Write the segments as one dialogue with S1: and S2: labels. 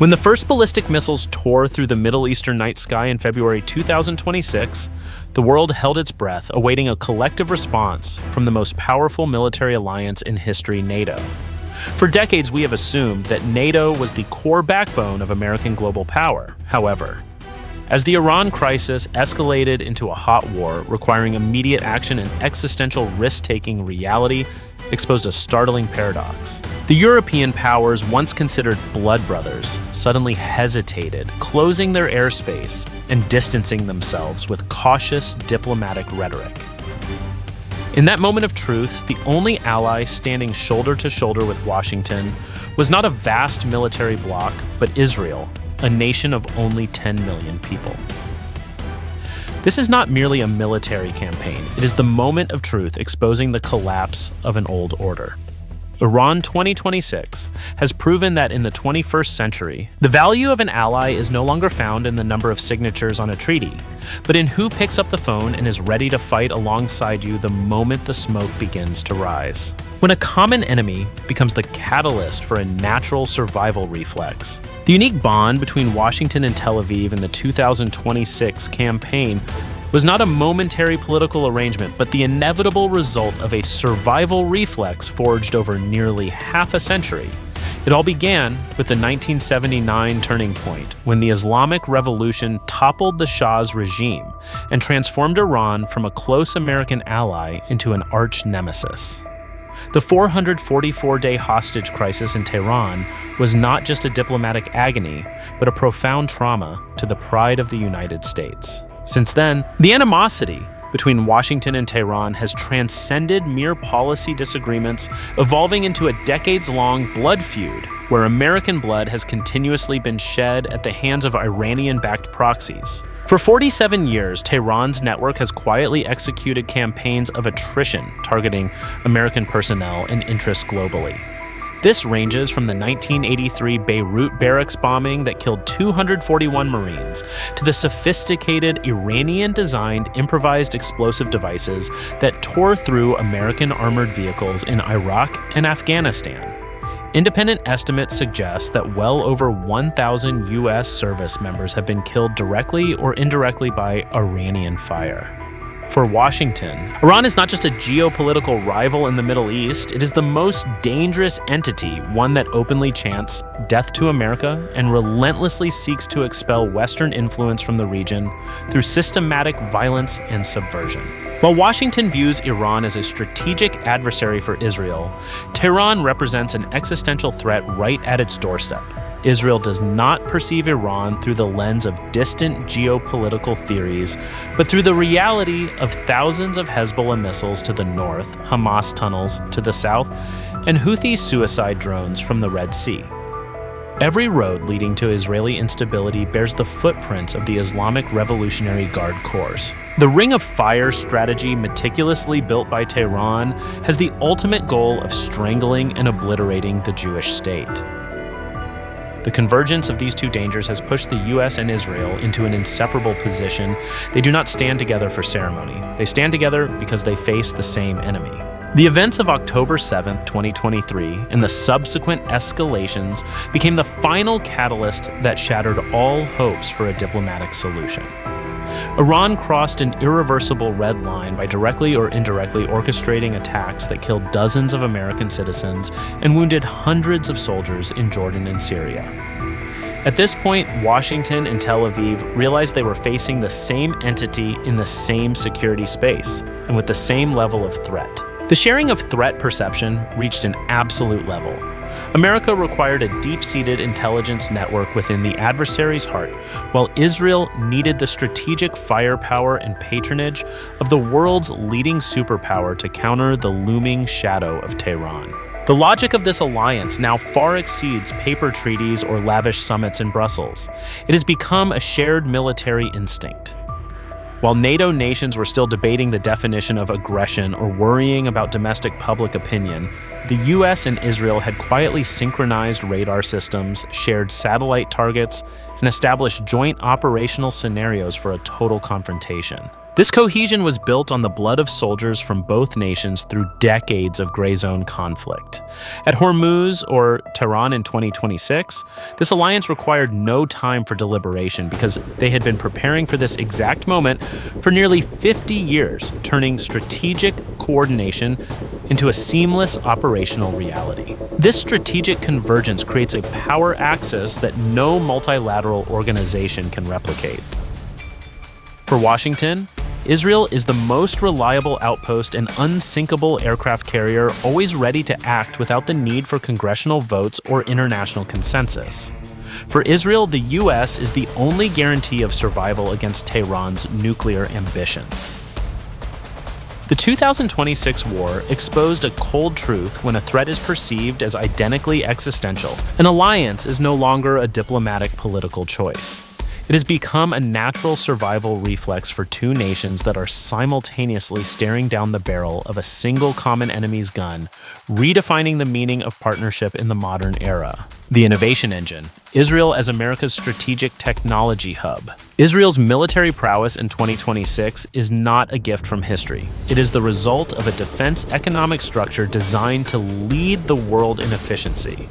S1: When the first ballistic missiles tore through the Middle Eastern night sky in February 2026, the world held its breath, awaiting a collective response from the most powerful military alliance in history, NATO. For decades, we have assumed that NATO was the core backbone of American global power. However, as the Iran crisis escalated into a hot war requiring immediate action and existential risk-taking, reality exposed a startling paradox. The European powers, once considered blood brothers, suddenly hesitated, closing their airspace and distancing themselves with cautious diplomatic rhetoric. In that moment of truth, the only ally standing shoulder to shoulder with Washington was not a vast military bloc, but Israel, a nation of only 10 million people. This is not merely a military campaign. It is the moment of truth exposing the collapse of an old order. Iran 2026 has proven that in the 21st century, the value of an ally is no longer found in the number of signatures on a treaty, but in who picks up the phone and is ready to fight alongside you the moment the smoke begins to rise. When a common enemy becomes the catalyst for a natural survival reflex, the unique bond between Washington and Tel Aviv in the 2026 campaign was not a momentary political arrangement, but the inevitable result of a survival reflex forged over nearly half a century. It all began with the 1979 turning point, when the Islamic Revolution toppled the Shah's regime and transformed Iran from a close American ally into an arch nemesis. The 444-day hostage crisis in Tehran was not just a diplomatic agony, but a profound trauma to the pride of the United States. Since then, the animosity between Washington and Tehran has transcended mere policy disagreements, evolving into a decades-long blood feud where American blood has continuously been shed at the hands of Iranian-backed proxies. For 47 years, Tehran's network has quietly executed campaigns of attrition targeting American personnel and interests globally. This ranges from the 1983 Beirut barracks bombing that killed 241 Marines to the sophisticated Iranian-designed improvised explosive devices that tore through American armored vehicles in Iraq and Afghanistan. Independent estimates suggest that well over 1,000 U.S. service members have been killed directly or indirectly by Iranian fire. For Washington, Iran is not just a geopolitical rival in the Middle East, it is the most dangerous entity, one that openly chants death to America and relentlessly seeks to expel Western influence from the region through systematic violence and subversion. While Washington views Iran as a strategic adversary for Israel, Tehran represents an existential threat right at its doorstep. Israel does not perceive Iran through the lens of distant geopolitical theories, but through the reality of thousands of Hezbollah missiles to the north, Hamas tunnels to the south, and Houthi suicide drones from the Red Sea. Every road leading to Israeli instability bears the footprints of the Islamic Revolutionary Guard Corps. The Ring of Fire strategy, meticulously built by Tehran, has the ultimate goal of strangling and obliterating the Jewish state. The convergence of these two dangers has pushed the U.S. and Israel into an inseparable position. They do not stand together for ceremony. They stand together because they face the same enemy. The events of October 7, 2023, and the subsequent escalations became the final catalyst that shattered all hopes for a diplomatic solution. Iran crossed an irreversible red line by directly or indirectly orchestrating attacks that killed dozens of American citizens and wounded hundreds of soldiers in Jordan and Syria. At this point, Washington and Tel Aviv realized they were facing the same entity in the same security space and with the same level of threat. The sharing of threat perception reached an absolute level. America required a deep-seated intelligence network within the adversary's heart, while Israel needed the strategic firepower and patronage of the world's leading superpower to counter the looming shadow of Tehran. The logic of this alliance now far exceeds paper treaties or lavish summits in Brussels. It has become a shared military instinct. While NATO nations were still debating the definition of aggression or worrying about domestic public opinion, the US and Israel had quietly synchronized radar systems, shared satellite targets, and established joint operational scenarios for a total confrontation. This cohesion was built on the blood of soldiers from both nations through decades of gray zone conflict. At Hormuz, or Tehran in 2026, this alliance required no time for deliberation because they had been preparing for this exact moment for nearly 50 years, turning strategic coordination into a seamless operational reality. This strategic convergence creates a power axis that no multilateral organization can replicate. For Washington, Israel is the most reliable outpost and unsinkable aircraft carrier, always ready to act without the need for congressional votes or international consensus. For Israel, the U.S. is the only guarantee of survival against Tehran's nuclear ambitions. The 2026 war exposed a cold truth: when a threat is perceived as identically existential, an alliance is no longer a diplomatic political choice. It has become a natural survival reflex for two nations that are simultaneously staring down the barrel of a single common enemy's gun, redefining the meaning of partnership in the modern era. The innovation engine: Israel as America's strategic technology hub. Israel's military prowess in 2026 is not a gift from history. It is the result of a defense economic structure designed to lead the world in efficiency.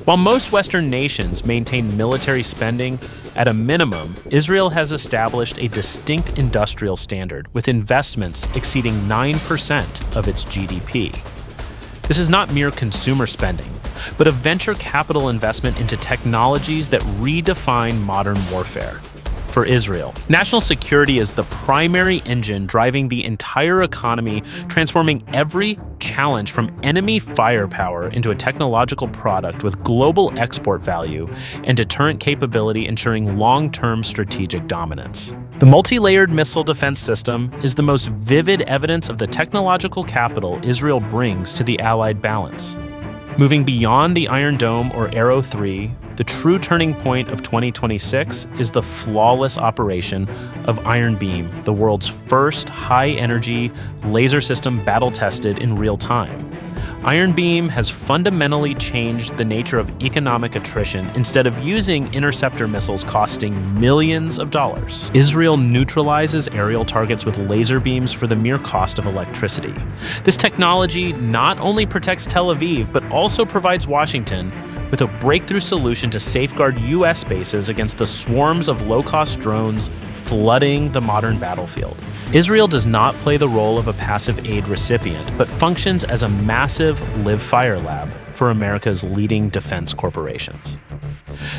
S1: While most Western nations maintain military spending, at a minimum, Israel has established a distinct industrial standard, with investments exceeding 9% of its GDP. This is not mere consumer spending, but a venture capital investment into technologies that redefine modern warfare. For Israel, national security is the primary engine driving the entire economy, transforming every challenge from enemy firepower into a technological product with global export value and deterrent capability, ensuring long-term strategic dominance. The multi-layered missile defense system is the most vivid evidence of the technological capital Israel brings to the Allied balance. Moving beyond the Iron Dome or Arrow 3, the true turning point of 2026 is the flawless operation of Iron Beam, the world's first high-energy laser system battle-tested in real time. Iron Beam has fundamentally changed the nature of economic attrition. Instead of using interceptor missiles costing millions of dollars, Israel neutralizes aerial targets with laser beams for the mere cost of electricity. This technology not only protects Tel Aviv, but also provides Washington with a breakthrough solution to safeguard U.S. bases against the swarms of low-cost drones flooding the modern battlefield. Israel does not play the role of a passive aid recipient, but functions as a massive live-fire lab for America's leading defense corporations.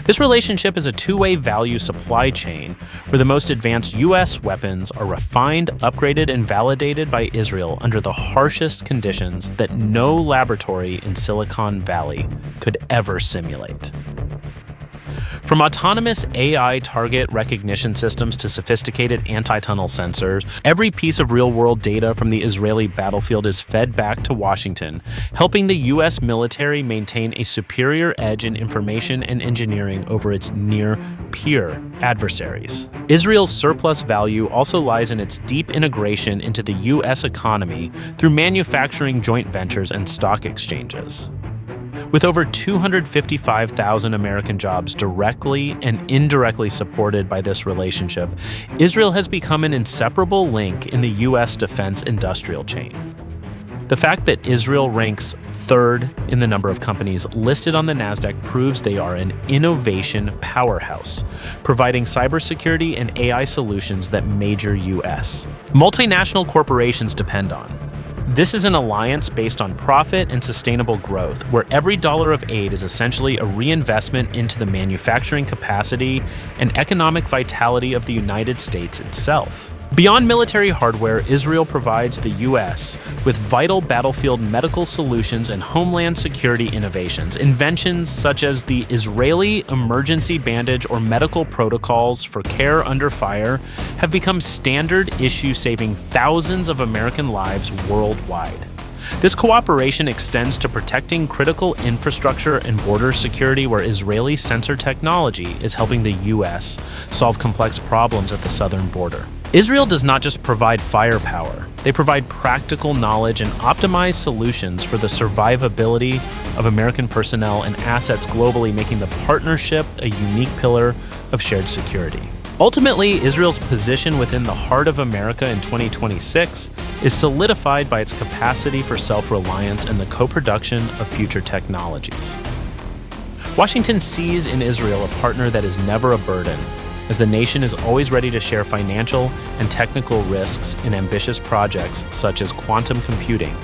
S1: This relationship is a two-way value supply chain where the most advanced U.S. weapons are refined, upgraded, and validated by Israel under the harshest conditions that no laboratory in Silicon Valley could ever simulate. From autonomous AI target recognition systems to sophisticated anti-tunnel sensors, every piece of real-world data from the Israeli battlefield is fed back to Washington, helping the U.S. military maintain a superior edge in information and engineering over its near-peer adversaries. Israel's surplus value also lies in its deep integration into the U.S. economy through manufacturing joint ventures and stock exchanges. With over 255,000 American jobs directly and indirectly supported by this relationship, Israel has become an inseparable link in the U.S. defense industrial chain. The fact that Israel ranks third in the number of companies listed on the NASDAQ proves they are an innovation powerhouse, providing cybersecurity and AI solutions that major U.S. multinational corporations depend on. This is an alliance based on profit and sustainable growth, where every dollar of aid is essentially a reinvestment into the manufacturing capacity and economic vitality of the United States itself. Beyond military hardware, Israel provides the U.S. with vital battlefield medical solutions and homeland security innovations. Inventions such as the Israeli emergency bandage or medical protocols for care under fire have become standard issue, saving thousands of American lives worldwide. This cooperation extends to protecting critical infrastructure and border security, where Israeli sensor technology is helping the U.S. solve complex problems at the southern border. Israel does not just provide firepower, they provide practical knowledge and optimized solutions for the survivability of American personnel and assets globally, making the partnership a unique pillar of shared security. Ultimately, Israel's position within the heart of America in 2026 is solidified by its capacity for self-reliance and the co-production of future technologies. Washington sees in Israel a partner that is never a burden, as the nation is always ready to share financial and technical risks in ambitious projects such as quantum computing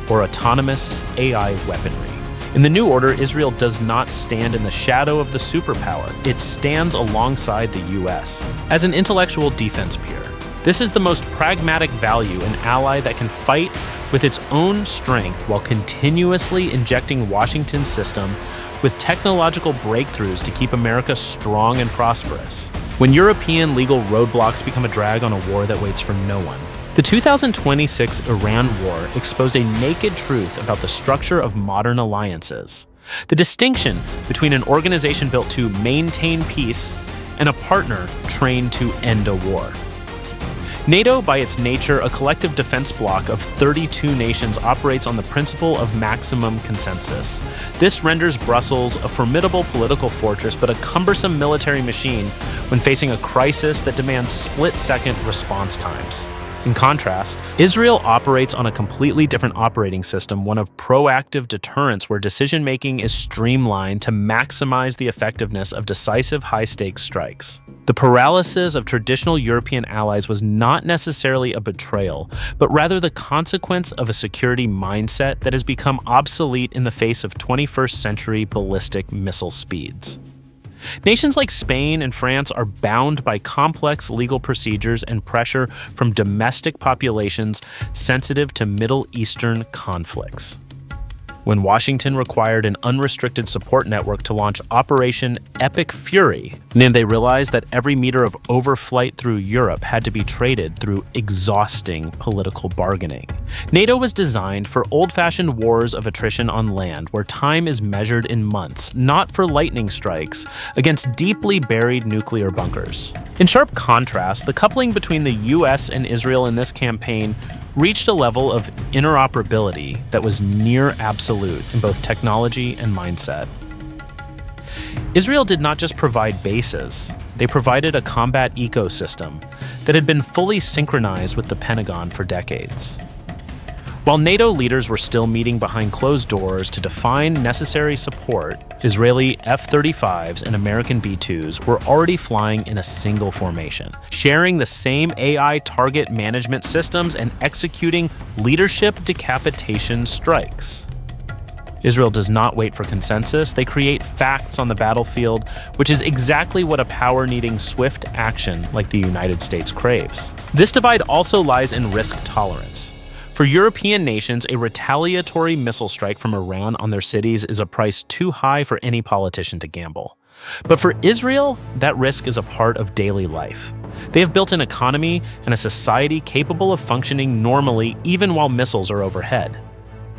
S1: or autonomous AI weaponry. In the new order, Israel does not stand in the shadow of the superpower. It stands alongside the U.S. as an intellectual defense peer. This is the most pragmatic value, an ally that can fight with its own strength while continuously injecting Washington's system with technological breakthroughs to keep America strong and prosperous. When European legal roadblocks become a drag on a war that waits for no one. The 2026 Iran war exposed a naked truth about the structure of modern alliances. The distinction between an organization built to maintain peace and a partner trained to end a war. NATO, by its nature a collective defense bloc of 32 nations, operates on the principle of maximum consensus. This renders Brussels a formidable political fortress but a cumbersome military machine when facing a crisis that demands split-second response times. In contrast, Israel operates on a completely different operating system, one of proactive deterrence where decision-making is streamlined to maximize the effectiveness of decisive high-stakes strikes. The paralysis of traditional European allies was not necessarily a betrayal, but rather the consequence of a security mindset that has become obsolete in the face of 21st century ballistic missile speeds. Nations like Spain and France are bound by complex legal procedures and pressure from domestic populations sensitive to Middle Eastern conflicts. When Washington required an unrestricted support network to launch Operation Epic Fury, then they realized that every meter of overflight through Europe had to be traded through exhausting political bargaining. NATO was designed for old-fashioned wars of attrition on land, where time is measured in months, not for lightning strikes against deeply buried nuclear bunkers. In sharp contrast, the coupling between the US and Israel in this campaign reached a level of interoperability that was near absolute in both technology and mindset. Israel did not just provide bases, they provided a combat ecosystem that had been fully synchronized with the Pentagon for decades. While NATO leaders were still meeting behind closed doors to define necessary support, Israeli F-35s and American B-2s were already flying in a single formation, sharing the same AI target management systems and executing leadership decapitation strikes. Israel does not wait for consensus, they create facts on the battlefield, which is exactly what a power-needing swift action like the United States craves. This divide also lies in risk tolerance. For European nations, a retaliatory missile strike from Iran on their cities is a price too high for any politician to gamble. But for Israel, that risk is a part of daily life. They have built an economy and a society capable of functioning normally even while missiles are overhead.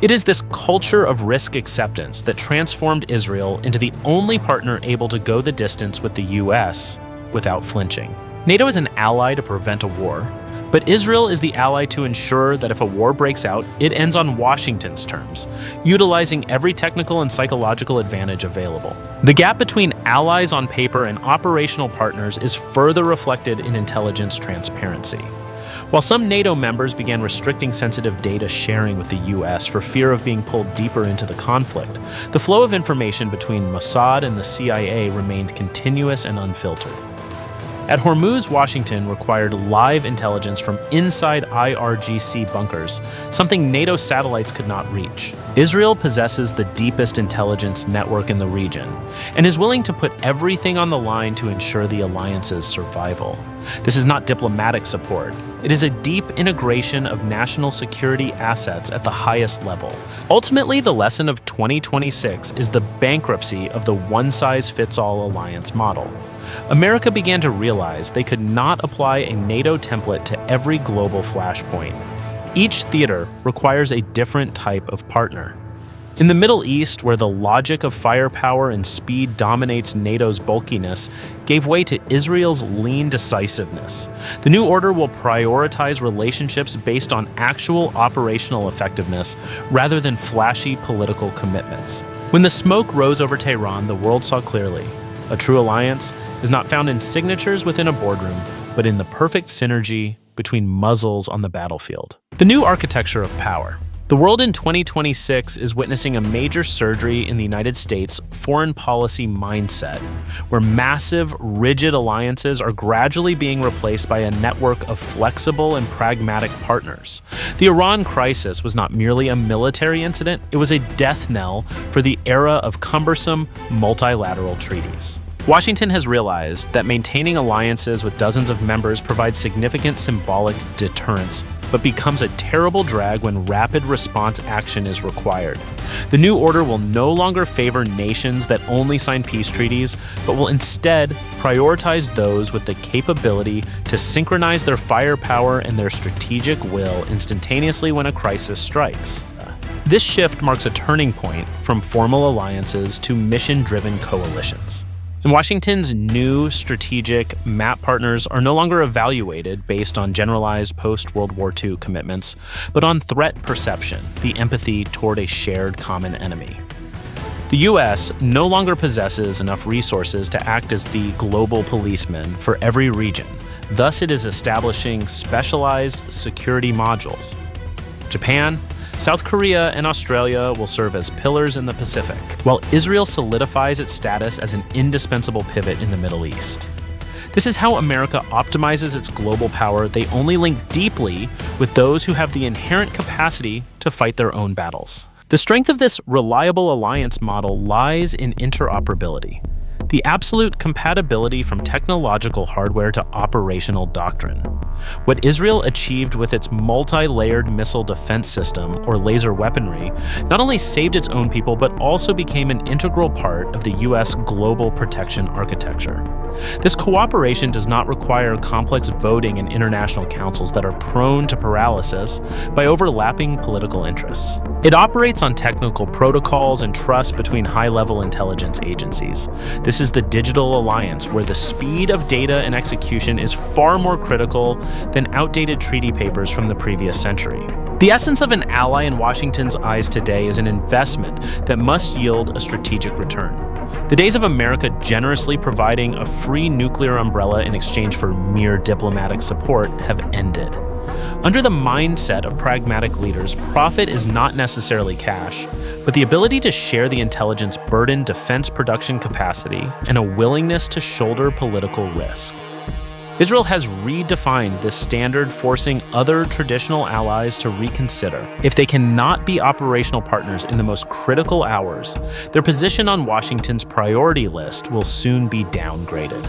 S1: It is this culture of risk acceptance that transformed Israel into the only partner able to go the distance with the US without flinching. NATO is an ally to prevent a war, but Israel is the ally to ensure that if a war breaks out, it ends on Washington's terms, utilizing every technical and psychological advantage available. The gap between allies on paper and operational partners is further reflected in intelligence transparency. While some NATO members began restricting sensitive data sharing with the US for fear of being pulled deeper into the conflict, the flow of information between Mossad and the CIA remained continuous and unfiltered. At Hormuz, Washington required live intelligence from inside IRGC bunkers, something NATO satellites could not reach. Israel possesses the deepest intelligence network in the region and is willing to put everything on the line to ensure the alliance's survival. This is not diplomatic support. It is a deep integration of national security assets at the highest level. Ultimately, the lesson of 2026 is the bankruptcy of the one-size-fits-all alliance model. America began to realize they could not apply a NATO template to every global flashpoint. Each theater requires a different type of partner. In the Middle East, where the logic of firepower and speed dominates NATO's bulkiness, gave way to Israel's lean decisiveness. The new order will prioritize relationships based on actual operational effectiveness rather than flashy political commitments. When the smoke rose over Tehran, the world saw clearly. A true alliance is not found in signatures within a boardroom, but in the perfect synergy between muzzles on the battlefield. The new architecture of power. The world in 2026 is witnessing a major surgery in the United States' foreign policy mindset, where massive, rigid alliances are gradually being replaced by a network of flexible and pragmatic partners. The Iran crisis was not merely a military incident, it was a death knell for the era of cumbersome multilateral treaties. Washington has realized that maintaining alliances with dozens of members provides significant symbolic deterrence, but becomes a terrible drag when rapid response action is required. The new order will no longer favor nations that only sign peace treaties, but will instead prioritize those with the capability to synchronize their firepower and their strategic will instantaneously when a crisis strikes. This shift marks a turning point from formal alliances to mission-driven coalitions. And Washington's new strategic MAP partners are no longer evaluated based on generalized post-World War II commitments, but on threat perception, the empathy toward a shared common enemy. The U.S. no longer possesses enough resources to act as the global policeman for every region. Thus, it is establishing specialized security modules. Japan, South Korea, and Australia will serve as pillars in the Pacific, while Israel solidifies its status as an indispensable pivot in the Middle East. This is how America optimizes its global power. They only link deeply with those who have the inherent capacity to fight their own battles. The strength of this reliable alliance model lies in interoperability, the absolute compatibility from technological hardware to operational doctrine. What Israel achieved with its multi-layered missile defense system, or laser weaponry, not only saved its own people, but also became an integral part of the U.S. global protection architecture. This cooperation does not require complex voting in international councils that are prone to paralysis by overlapping political interests. It operates on technical protocols and trust between high-level intelligence agencies. This is the digital alliance, where the speed of data and execution is far more critical than outdated treaty papers from the previous century. The essence of an ally in Washington's eyes today is an investment that must yield a strategic return. The days of America generously providing a free nuclear umbrella in exchange for mere diplomatic support have ended. Under the mindset of pragmatic leaders, profit is not necessarily cash, but the ability to share the intelligence burden, defense production capacity, and a willingness to shoulder political risk. Israel has redefined this standard, forcing other traditional allies to reconsider. If they cannot be operational partners in the most critical hours, their position on Washington's priority list will soon be downgraded.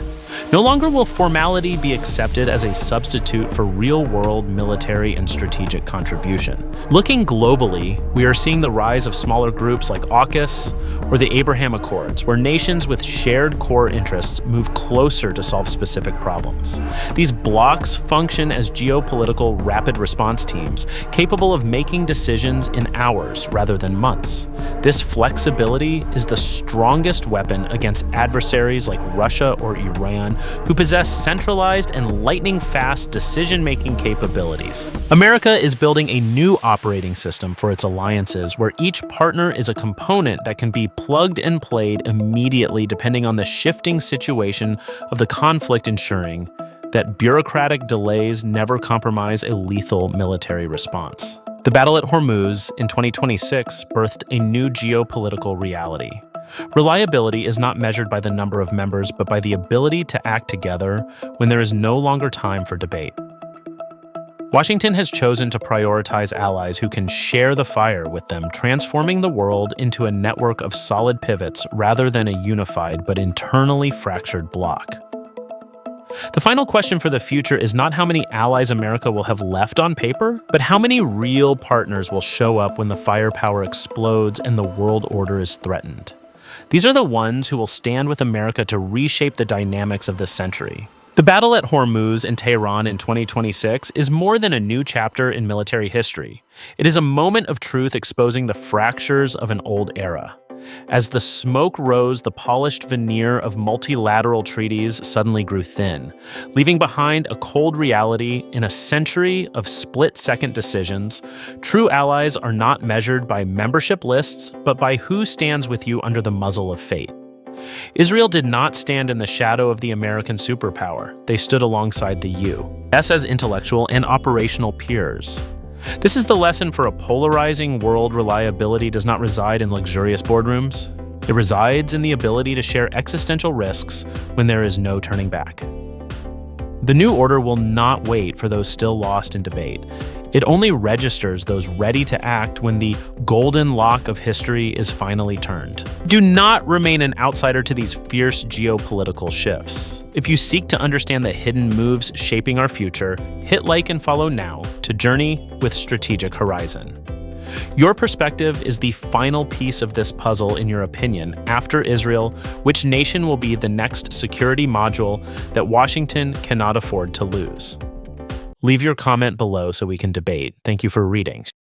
S1: No longer will formality be accepted as a substitute for real-world military and strategic contribution. Looking globally, we are seeing the rise of smaller groups like AUKUS or the Abraham Accords, where nations with shared core interests move closer to solve specific problems. These blocs function as geopolitical rapid response teams, capable of making decisions in hours rather than months. This flexibility is the strongest weapon against adversaries like Russia or Iran, who possess centralized and lightning-fast decision-making capabilities. America is building a new operating system for its alliances, where each partner is a component that can be plugged and played immediately depending on the shifting situation of the conflict, ensuring that bureaucratic delays never compromise a lethal military response. The battle at Hormuz in 2026 birthed a new geopolitical reality. Reliability is not measured by the number of members, but by the ability to act together when there is no longer time for debate. Washington has chosen to prioritize allies who can share the fire with them, transforming the world into a network of solid pivots rather than a unified but internally fractured bloc. The final question for the future is not how many allies America will have left on paper, but how many real partners will show up when the firepower explodes and the world order is threatened. These are the ones who will stand with America to reshape the dynamics of this century. The battle at Hormuz in Tehran in 2026 is more than a new chapter in military history. It is a moment of truth exposing the fractures of an old era. As the smoke rose, the polished veneer of multilateral treaties suddenly grew thin, leaving behind a cold reality. In a century of split-second decisions, true allies are not measured by membership lists, but by who stands with you under the muzzle of fate. Israel did not stand in the shadow of the American superpower. They stood alongside the U.S. as intellectual and operational peers. This is the lesson for a polarizing world. Reliability does not reside in luxurious boardrooms. It resides in the ability to share existential risks when there is no turning back. The new order will not wait for those still lost in debate. It only registers those ready to act when the golden lock of history is finally turned. Do not remain an outsider to these fierce geopolitical shifts. If you seek to understand the hidden moves shaping our future, hit like and follow now to journey with Strategic Horizon. Your perspective is the final piece of this puzzle. In your opinion, after Israel, which nation will be the next security module that Washington cannot afford to lose? Leave your comment below so we can debate. Thank you for reading.